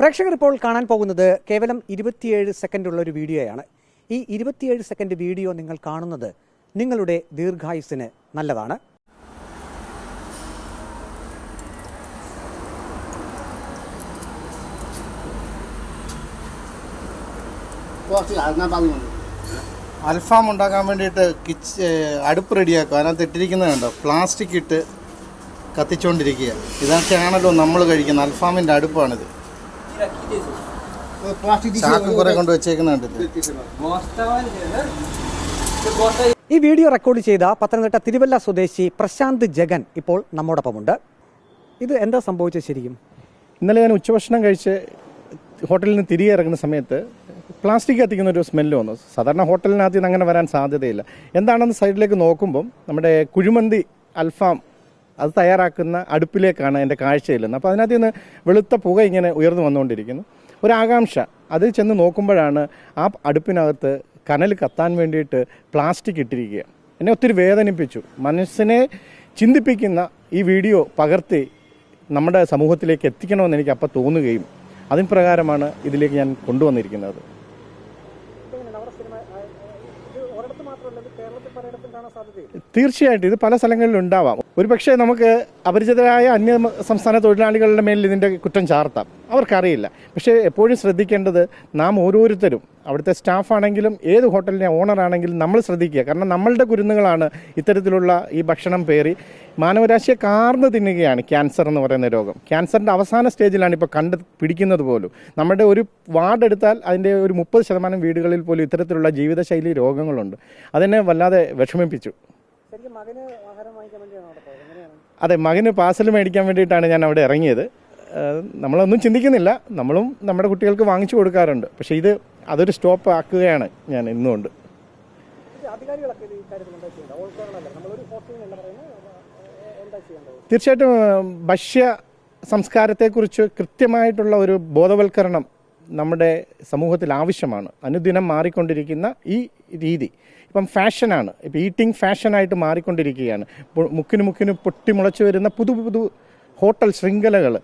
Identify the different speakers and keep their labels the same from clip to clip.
Speaker 1: പ്രേക്ഷകർ ഇപ്പോൾ കാണാൻ പോകുന്നത് കേവലം 27 സെക്കൻഡ് ഉള്ള ഒരു വീഡിയോയാണ്. ഈ 27 സെക്കൻഡ് വീഡിയോ നിങ്ങൾ കാണുന്നത് നിങ്ങളുടെ ദീർഘായുസ്സിന് നല്ലതാണ്.
Speaker 2: അൽഫാം ഉണ്ടാക്കാൻ വേണ്ടിയിട്ട് അടുപ്പ് റെഡിയാക്കുക. അതിനകത്ത് ഇട്ടിരിക്കുന്നത് കണ്ടോ, പ്ലാസ്റ്റിക് ഇട്ട് കത്തിച്ചുകൊണ്ടിരിക്കുക. ഇതൊക്കെയാണല്ലോ നമ്മൾ കഴിക്കുന്ന അൽഫാമിൻ്റെ അടുപ്പാണിത്. ചാക്ക് കുറെ കൊണ്ട് വെച്ചേക്കുന്നുണ്ട്.
Speaker 1: ഈ വീഡിയോ റെക്കോർഡ് ചെയ്ത പത്തനംതിട്ട തിരുവല്ല സ്വദേശി പ്രശാന്ത് ജഗൻ ഇപ്പോൾ നമ്മോടൊപ്പമുണ്ട്. ഇത് എന്താ സംഭവിച്ചത് ശരിക്കും?
Speaker 3: ഇന്നലെ ഞാൻ ഉച്ചഭക്ഷണം കഴിച്ച് ഹോട്ടലിൽ നിന്ന് തിരികെ ഇറങ്ങുന്ന സമയത്ത് പ്ലാസ്റ്റിക് കത്തിക്കുന്ന ഒരു സ്മെല്ല് വന്നു. സാധാരണ ഹോട്ടലിനകത്ത് നിന്ന് അങ്ങനെ വരാൻ സാധ്യതയില്ല. എന്താണെന്ന് സൈഡിലേക്ക് നോക്കുമ്പം നമ്മുടെ കുഴിമന്തി അൽഫാം അത് തയ്യാറാക്കുന്ന അടുപ്പിലേക്കാണ് എൻ്റെ കാഴ്ച ചെല്ലുന്നത്. അപ്പോൾ അതിനകത്ത് നിന്ന് വെളുത്ത പുക ഇങ്ങനെ ഉയർന്നു വന്നുകൊണ്ടിരിക്കുന്നു. ഒരാകാംക്ഷ, അത് ചെന്ന് നോക്കുമ്പോഴാണ് ആ അടുപ്പിനകത്ത് കനൽ കത്താൻ വേണ്ടിയിട്ട് പ്ലാസ്റ്റിക് ഇട്ടിരിക്കുക. എന്നെ ഒത്തിരി വേദനിപ്പിച്ചു. മനസ്സിനെ ചിന്തിപ്പിക്കുന്ന ഈ വീഡിയോ പകർത്തി നമ്മുടെ സമൂഹത്തിലേക്ക് എത്തിക്കണമെന്ന് എനിക്ക് അപ്പം തോന്നുകയും അതിന് പ്രകാരമാണ് ഇതിലേക്ക് ഞാൻ കൊണ്ടുവന്നിരിക്കുന്നത്. തീർച്ചയായിട്ടും ഇത് പല സ്ഥലങ്ങളിലും ഉണ്ടാവാം. ഒരുപക്ഷെ നമുക്ക് അപരിചിതരായ അന്യ സംസ്ഥാന തൊഴിലാളികളുടെ മേലിൽ ഇതിൻ്റെ കുറ്റം ചാർത്താം, അവർക്കറിയില്ല. പക്ഷേ എപ്പോഴും ശ്രദ്ധിക്കേണ്ടത് നാം ഓരോരുത്തരും, അവിടുത്തെ സ്റ്റാഫാണെങ്കിലും ഏത് ഹോട്ടലിൻ്റെ ഓണറാണെങ്കിലും നമ്മൾ ശ്രദ്ധിക്കുക. കാരണം നമ്മളുടെ കുരുന്നുകളാണ് ഇത്തരത്തിലുള്ള ഈ ഭക്ഷണം പേറി മാനവരാശിയെ കാർന്ന് തിന്നുകയാണ് ക്യാൻസർ എന്ന് പറയുന്ന രോഗം. ക്യാൻസറിൻ്റെ അവസാന സ്റ്റേജിലാണ് ഇപ്പോൾ പിടിക്കുന്നത് പോലും. നമ്മുടെ ഒരു വാർഡ് എടുത്താൽ അതിൻ്റെ ഒരു 30% വീടുകളിൽ പോലും ഇത്തരത്തിലുള്ള ജീവിതശൈലി രോഗങ്ങളുണ്ട്. അതെന്നെ വല്ലാതെ വിഷമിപ്പിച്ചു. അതെ, മകന് പാഴ്സൽ മേടിക്കാൻ വേണ്ടിയിട്ടാണ് ഞാൻ അവിടെ ഇറങ്ങിയത്. നമ്മളൊന്നും ചിന്തിക്കുന്നില്ല, നമ്മളും നമ്മുടെ കുട്ടികൾക്ക് വാങ്ങിച്ചു കൊടുക്കാറുണ്ട്. പക്ഷേ അതൊരു സ്റ്റോപ്പ് ആക്കുകയാണ് ഞാൻ ഇന്നുകൊണ്ട്. തീർച്ചയായിട്ടും ഭക്ഷ്യ സംസ്കാരത്തെക്കുറിച്ച് കൃത്യമായിട്ടുള്ള ഒരു ബോധവൽക്കരണം നമ്മുടെ സമൂഹത്തിൽ ആവശ്യമാണ്. അനുദിനം മാറിക്കൊണ്ടിരിക്കുന്ന ഈ രീതി ഇപ്പം ഫാഷനാണ്. ഇപ്പം ഈറ്റിംഗ് ഫാഷനായിട്ട് മാറിക്കൊണ്ടിരിക്കുകയാണ്. മുക്കിന് പൊട്ടിമുളച്ച് വരുന്ന പുതു ഹോട്ടൽ ശൃംഖലകൾ,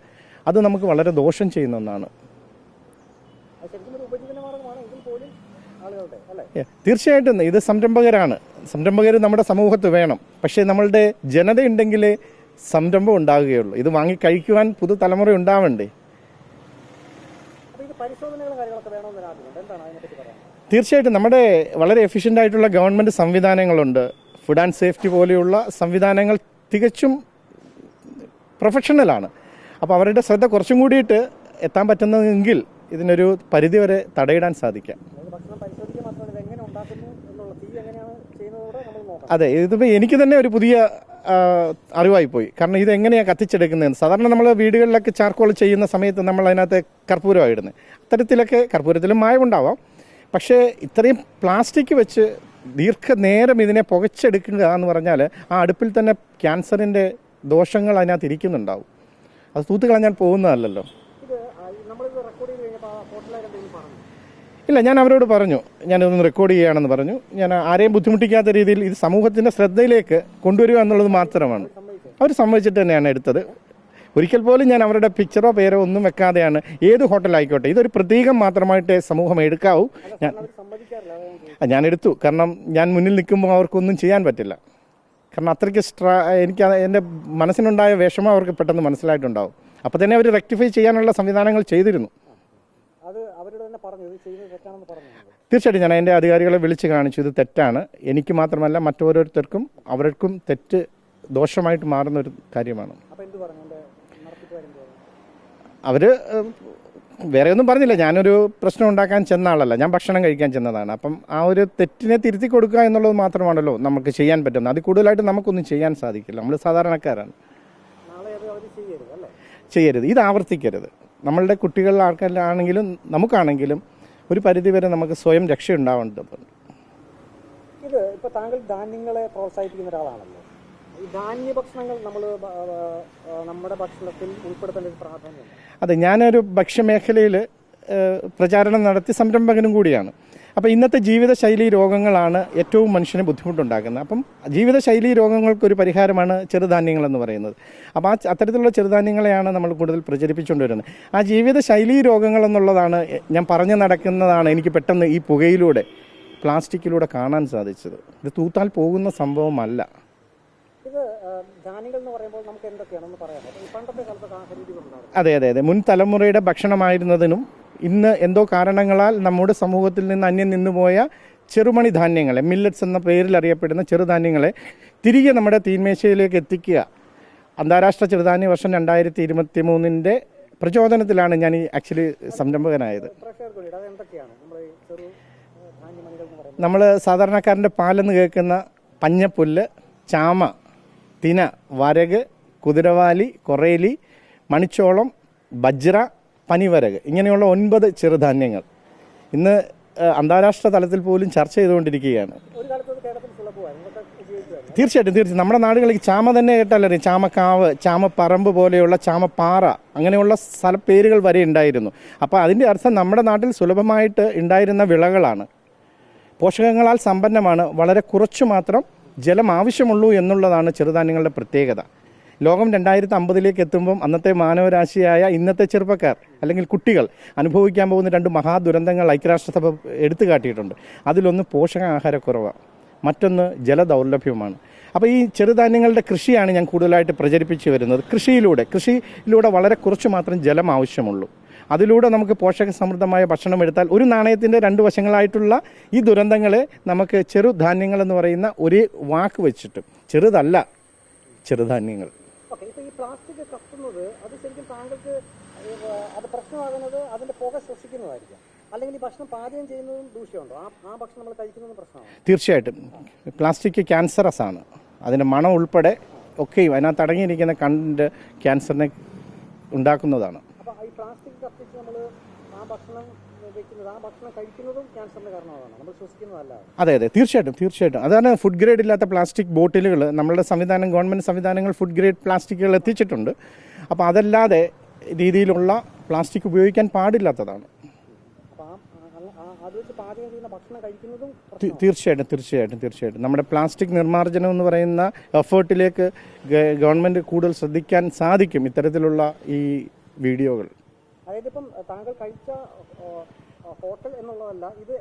Speaker 3: അത് നമുക്ക് വളരെ ദോഷം ചെയ്യുന്ന ഒന്നാണ്. തീർച്ചയായിട്ടും ഇത് സംരംഭകർ നമ്മുടെ സമൂഹത്ത് വേണം. പക്ഷേ നമ്മളുടെ ജനതയുണ്ടെങ്കിലേ സംരംഭം ഉണ്ടാകുകയുള്ളൂ. ഇത് വാങ്ങി കഴിക്കുവാൻ പുതുതലമുറ ഉണ്ടാവണ്ടേ? തീർച്ചയായിട്ടും നമ്മുടെ വളരെ എഫിഷ്യൻ്റ് ആയിട്ടുള്ള ഗവൺമെൻറ് സംവിധാനങ്ങളുണ്ട്. ഫുഡ് ആൻഡ് സേഫ്റ്റി പോലെയുള്ള സംവിധാനങ്ങൾ തികച്ചും പ്രൊഫഷണലാണ്. അപ്പോൾ അവരുടെ ശ്രദ്ധ കുറച്ചും കൂടിയിട്ട് എത്താൻ പറ്റുന്നതെങ്കിൽ ഇതിനൊരു പരിധിവരെ തടയിടാൻ സാധിക്കാം. അതെ, ഇതിപ്പോൾ എനിക്ക് തന്നെ ഒരു പുതിയ അറിവായിപ്പോയി. കാരണം ഇതെങ്ങനെയാണ് കത്തിച്ചെടുക്കുന്നതെന്ന്. സാധാരണ നമ്മൾ വീടുകളിലൊക്കെ ചാർക്കോൾ ചെയ്യുന്ന സമയത്ത് നമ്മൾ അതിനകത്ത് കർപ്പൂരമാണ് ഇടുന്നത്. അത്തരത്തിലൊക്കെ കർപ്പൂരത്തിലും മായമുണ്ടാവാം. പക്ഷേ ഇത്രയും പ്ലാസ്റ്റിക് വെച്ച് ദീർഘനേരം ഇതിനെ പുകച്ചെടുക്കുക എന്ന് പറഞ്ഞാൽ ആ അടുപ്പിൽ തന്നെ ക്യാൻസറിൻ്റെ ദോഷങ്ങൾ അതിനകത്ത് ഇരിക്കുന്നുണ്ടാവും. അത് തൂത്തുകളഞ്ഞാൽ പോകുന്നതല്ലല്ലോ. ഇല്ല, ഞാൻ അവരോട് പറഞ്ഞു, ഞാനിതൊന്ന് റെക്കോർഡ് ചെയ്യുകയാണെന്ന് പറഞ്ഞു. ഞാൻ ആരെയും ബുദ്ധിമുട്ടിക്കാത്ത രീതിയിൽ ഇത് സമൂഹത്തിൻ്റെ ശ്രദ്ധയിലേക്ക് കൊണ്ടുവരിക എന്നുള്ളത് മാത്രമാണ്. അവർ സമ്മതിച്ചിട്ട് തന്നെയാണ് എടുത്തത്. ഒരിക്കൽ പോലും ഞാൻ അവരുടെ പിക്ചറോ പേരോ ഒന്നും വെക്കാതെയാണ്. ഏത് ഹോട്ടലായിക്കോട്ടെ, ഇതൊരു പ്രതീകം മാത്രമായിട്ട് സമൂഹം എടുക്കാവൂ. ഞാൻ എടുത്തു. കാരണം ഞാൻ മുന്നിൽ നിൽക്കുമ്പോൾ അവർക്കൊന്നും ചെയ്യാൻ പറ്റില്ല. കാരണം അത്രയ്ക്ക് എനിക്ക് എൻ്റെ മനസ്സിനുണ്ടായ വിഷമം അവർക്ക് പെട്ടെന്ന് മനസ്സിലായിട്ടുണ്ടാവും. അപ്പോൾ തന്നെ അവർ റെക്ടിഫൈ ചെയ്യാനുള്ള സംവിധാനങ്ങൾ ചെയ്തിരുന്നു. തീർച്ചയായിട്ടും ഞാൻ എൻ്റെ അധികാരികളെ വിളിച്ച് കാണിച്ചു, ഇത് തെറ്റാണ്. എനിക്ക് മാത്രമല്ല മറ്റോരോരുത്തർക്കും അവർക്കും തെറ്റ് ദോഷമായിട്ട് മാറുന്ന ഒരു കാര്യമാണ്. അവർ വേറെ ഒന്നും പറഞ്ഞില്ല. ഞാനൊരു പ്രശ്നം ഉണ്ടാക്കാൻ ചെന്ന ആളല്ല, ഞാൻ ഭക്ഷണം കഴിക്കാൻ ചെന്നതാണ്. അപ്പം ആ ഒരു തെറ്റിനെ തിരുത്തി കൊടുക്കുക എന്നുള്ളത് മാത്രമാണല്ലോ നമുക്ക് ചെയ്യാൻ പറ്റുന്നത്. അതിൽ കൂടുതലായിട്ട് നമുക്കൊന്നും ചെയ്യാൻ സാധിക്കില്ല. നമ്മൾ സാധാരണക്കാരാണ്. ചെയ്യരുത്, ഇത് ആവർത്തിക്കരുത്. നമ്മളുടെ കുട്ടികളിൽ ആൾക്കാരിലാണെങ്കിലും നമുക്കാണെങ്കിലും ഒരു പരിധിവരെ നമുക്ക് സ്വയം രക്ഷയുണ്ടാവേണ്ടതുണ്ട്.
Speaker 1: ഇത് ഇപ്പോൾ താങ്കൾ ധാന്യങ്ങളെ പ്രോത്സാഹിപ്പിക്കുന്ന ഒരാളാണല്ലോ. ഈ ധാന്യഭക്ഷണങ്ങൾ നമ്മുടെ ഭക്ഷണത്തിൽ ഉൾപ്പെടുത്തേണ്ട ഒരു പ്രാധാന്യം.
Speaker 3: അതെ, ഞാനൊരു ഭക്ഷ്യമേഖലയിൽ പ്രചാരണം നടത്തി സംരംഭകനും കൂടിയാണ്. അപ്പോൾ ഇന്നത്തെ ജീവിതശൈലി രോഗങ്ങളാണ് ഏറ്റവും മനുഷ്യന് ബുദ്ധിമുട്ടുണ്ടാക്കുന്നത്. അപ്പം ജീവിതശൈലി രോഗങ്ങൾക്കൊരു പരിഹാരമാണ് ചെറുധാന്യങ്ങളെന്ന് പറയുന്നത്. അപ്പോൾ അത്തരത്തിലുള്ള ചെറുധാന്യങ്ങളെയാണ് നമ്മൾ കൂടുതൽ പ്രചരിപ്പിച്ചുകൊണ്ടുവരുന്നത്. ആ ജീവിതശൈലി രോഗങ്ങളെന്നുള്ളതാണ് ഞാൻ പറഞ്ഞു നടക്കുന്നതാണ് എനിക്ക് പെട്ടെന്ന് ഈ പുകയിലൂടെ പ്ലാസ്റ്റിക്കിലൂടെ കാണാൻ സാധിച്ചത്. ഇത് തൂത്താൽ പോകുന്ന സംഭവമല്ല.
Speaker 1: ഇത് ധാന്യങ്ങൾ എന്ന് പറയുമ്പോൾ നമുക്ക് എന്തൊക്കെയാണെന്ന് പറയാം. പണ്ടത്തെ കാലത്ത് രീതികളുണ്ടാവും.
Speaker 3: അതെ അതെ അതെ മുൻ തലമുറയുടെ ഭക്ഷണമായിരുന്നതിനും ഇന്ന് എന്തോ കാരണങ്ങളാൽ നമ്മുടെ സമൂഹത്തിൽ നിന്ന് അന്യം നിന്നുപോയ ചെറുമണി ധാന്യങ്ങളെ, മില്ലറ്റ്സ് എന്ന പേരിൽ അറിയപ്പെടുന്ന ചെറുധാന്യങ്ങളെ തിരികെ നമ്മുടെ തീന്മേശയിലേക്ക് എത്തിക്കുക. അന്താരാഷ്ട്ര ചെറുധാന്യ വർഷം 2023 പ്രചോദനത്തിലാണ് ഞാൻ ഈ ആക്ച്വലി സംരംഭകനായത്. നമ്മൾ സാധാരണക്കാരൻ്റെ പാലെന്ന് കേൾക്കുന്ന പഞ്ഞപ്പുല്ല്, ചാമ, തിന, വരക്, കുതിരവാലി, കൊറേലി, മണിച്ചോളം, ബജ്ര, പനിവരക് ഇങ്ങനെയുള്ള 9 ചെറുധാന്യങ്ങൾ ഇന്ന് അന്താരാഷ്ട്ര തലത്തിൽ പോലും ചർച്ച ചെയ്തുകൊണ്ടിരിക്കുകയാണ്. തീർച്ചയായിട്ടും നമ്മുടെ നാടുകളിൽ ചാമ തന്നെ കേട്ടാലറിയാം. ചാമക്കാവ്, ചാമപ്പറമ്പ് പോലെയുള്ള ചാമപ്പാറ അങ്ങനെയുള്ള സ്ഥലപ്പേരുകൾ വരെ ഉണ്ടായിരുന്നു. അപ്പോൾ അതിൻ്റെ അർത്ഥം നമ്മുടെ നാട്ടിൽ സുലഭമായിട്ട് ഉണ്ടായിരുന്ന വിളകളാണ്. പോഷകങ്ങളാൽ സമ്പന്നമാണ്. വളരെ കുറച്ചു മാത്രം ജലം ആവശ്യമുള്ളൂ എന്നുള്ളതാണ് ചെറുധാന്യങ്ങളുടെ പ്രത്യേകത. ലോകം 2050 എത്തുമ്പം അന്നത്തെ മാനവരാശിയായ ഇന്നത്തെ ചെറുപ്പക്കാർ അല്ലെങ്കിൽ കുട്ടികൾ അനുഭവിക്കാൻ പോകുന്ന 2 മഹാദുരന്തങ്ങൾ ഐക്യരാഷ്ട്രസഭ എടുത്തു കാട്ടിയിട്ടുണ്ട്. അതിലൊന്ന് പോഷകാഹാരക്കുറവാണ്, മറ്റൊന്ന് ജലദൗർലഭ്യമാണ്. അപ്പോൾ ഈ ചെറുധാന്യങ്ങളുടെ കൃഷിയാണ് ഞാൻ കൂടുതലായിട്ട് പ്രചരിപ്പിച്ചു വരുന്നത്. കൃഷിയിലൂടെ വളരെ കുറച്ച് മാത്രം ജലം ആവശ്യമുള്ളൂ. അതിലൂടെ നമുക്ക് പോഷക സമൃദ്ധമായ ഭക്ഷണം എടുത്താൽ ഒരു നാണയത്തിൻ്റെ 2 വശങ്ങളായിട്ടുള്ള ഈ ദുരന്തങ്ങളെ നമുക്ക് ചെറുധാന്യങ്ങളെന്ന് പറയുന്ന ഒരു വാക്ക് വെച്ചിട്ട്, ചെറുതല്ല ചെറുധാന്യങ്ങൾ.
Speaker 1: ഈ പ്ലാസ്റ്റിക് കത്തുന്നത് അത് ശരിക്കും താങ്കൾക്ക് അത് പ്രശ്നമാകുന്നത് അതിന്റെ പുക ശ്വസിക്കുന്നതായിരിക്കും, അല്ലെങ്കിൽ ഈ ഭക്ഷണം പാചകം ചെയ്യുന്നതും ദൂഷ്യമുണ്ടോ? ആ ഭക്ഷണം നമ്മൾ കഴിക്കുന്നതും പ്രശ്നമാണ്.
Speaker 3: തീർച്ചയായിട്ടും പ്ലാസ്റ്റിക് ക്യാൻസറസ് ആണ്. അതിൻ്റെ മണം ഉൾപ്പെടെ ഒക്കെയും അതിനകത്ത് അടങ്ങിയിരിക്കുന്ന കണ്ടന്റ് ക്യാൻസറിനെ ഉണ്ടാക്കുന്നതാണ്.
Speaker 1: അപ്പോൾ ഈ പ്ലാസ്റ്റിക് കത്തിച്ച് നമ്മൾ ആ ഭക്ഷണം വെക്കുന്നത്, ആ ഭക്ഷണം കഴിക്കുന്നതും ക്യാൻസറിന്റെ കാരണമാണ്, നമ്മൾ ശ്വസിക്കുന്നതല്ല.
Speaker 3: അതെ അതെ തീർച്ചയായിട്ടും അതാണ് ഫുഡ് ഗ്രേഡ് ഇല്ലാത്ത പ്ലാസ്റ്റിക് ബോട്ടിലുകൾ നമ്മളുടെ ഗവൺമെൻറ് സംവിധാനങ്ങൾ ഫുഡ് ഗ്രേഡ് പ്ലാസ്റ്റിക്കുകൾ എത്തിച്ചിട്ടുണ്ട്. അപ്പോൾ അതല്ലാതെ രീതിയിലുള്ള പ്ലാസ്റ്റിക് ഉപയോഗിക്കാൻ പാടില്ലാത്തതാണ്. തീർച്ചയായിട്ടും നമ്മുടെ പ്ലാസ്റ്റിക് നിർമ്മാർജ്ജനം എന്ന് പറയുന്ന എഫേർട്ടിലേക്ക് ഗവൺമെൻറ് കൂടുതൽ ശ്രദ്ധിക്കാൻ സാധിക്കും ഇത്തരത്തിലുള്ള ഈ വീഡിയോകൾ.
Speaker 1: അതായത് ഇപ്പം താങ്കൾ കഴിച്ച ഹോട്ടൽ എന്നുള്ളതല്ല, ഇത്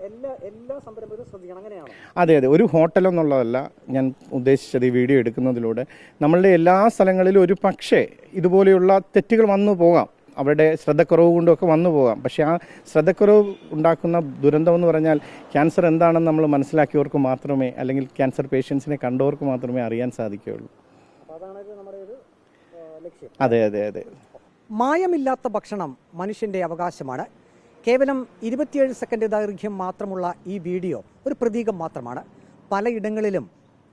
Speaker 1: എല്ലാ സംരംഭകരും ശ്രദ്ധിക്കണം, അങ്ങനെയാണ്?
Speaker 3: അതെ ഒരു ഹോട്ടൽ എന്നുള്ളതല്ല ഞാൻ ഉദ്ദേശിച്ചത്. ഈ വീഡിയോ എടുക്കുന്നതിലൂടെ നമ്മളുടെ എല്ലാ സ്ഥലങ്ങളിലും ഒരു പക്ഷേ ഇതുപോലെയുള്ള തെറ്റുകൾ വന്നു പോകാം, അവരുടെ ശ്രദ്ധക്കുറവ് കൊണ്ടൊക്കെ വന്നു പോകാം. പക്ഷേ ആ ശ്രദ്ധക്കുറവ് ഉണ്ടാക്കുന്ന ദുരന്തം എന്ന് പറഞ്ഞാൽ ക്യാൻസർ എന്താണെന്ന് നമ്മൾ മനസ്സിലാക്കിയവർക്ക് മാത്രമേ, അല്ലെങ്കിൽ ക്യാൻസർ പേഷ്യൻസിനെ കണ്ടവർക്ക് മാത്രമേ അറിയാൻ സാധിക്കുകയുള്ളൂ. അതെ
Speaker 1: മായമില്ലാത്ത ഭക്ഷണം മനുഷ്യൻ്റെ അവകാശമാണ്. കേവലം 27 സെക്കൻഡ് ദൈർഘ്യം മാത്രമുള്ള ഈ വീഡിയോ ഒരു പ്രതീകം മാത്രമാണ്. പലയിടങ്ങളിലും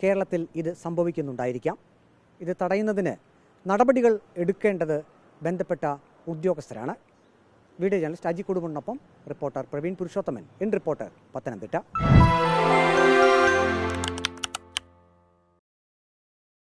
Speaker 1: കേരളത്തിൽ ഇത് സംഭവിക്കുന്നുണ്ടായിരിക്കാം. ഇത് തടയുന്നതിന് നടപടികൾ എടുക്കേണ്ടത് ബന്ധപ്പെട്ട ഉദ്യോഗസ്ഥരാണ്. വീഡിയോ ജേർണലിസ്റ്റ് അജി കുടുംബനൊപ്പം reporter Praveen Purushothaman, in reporter, Pathanamthitta.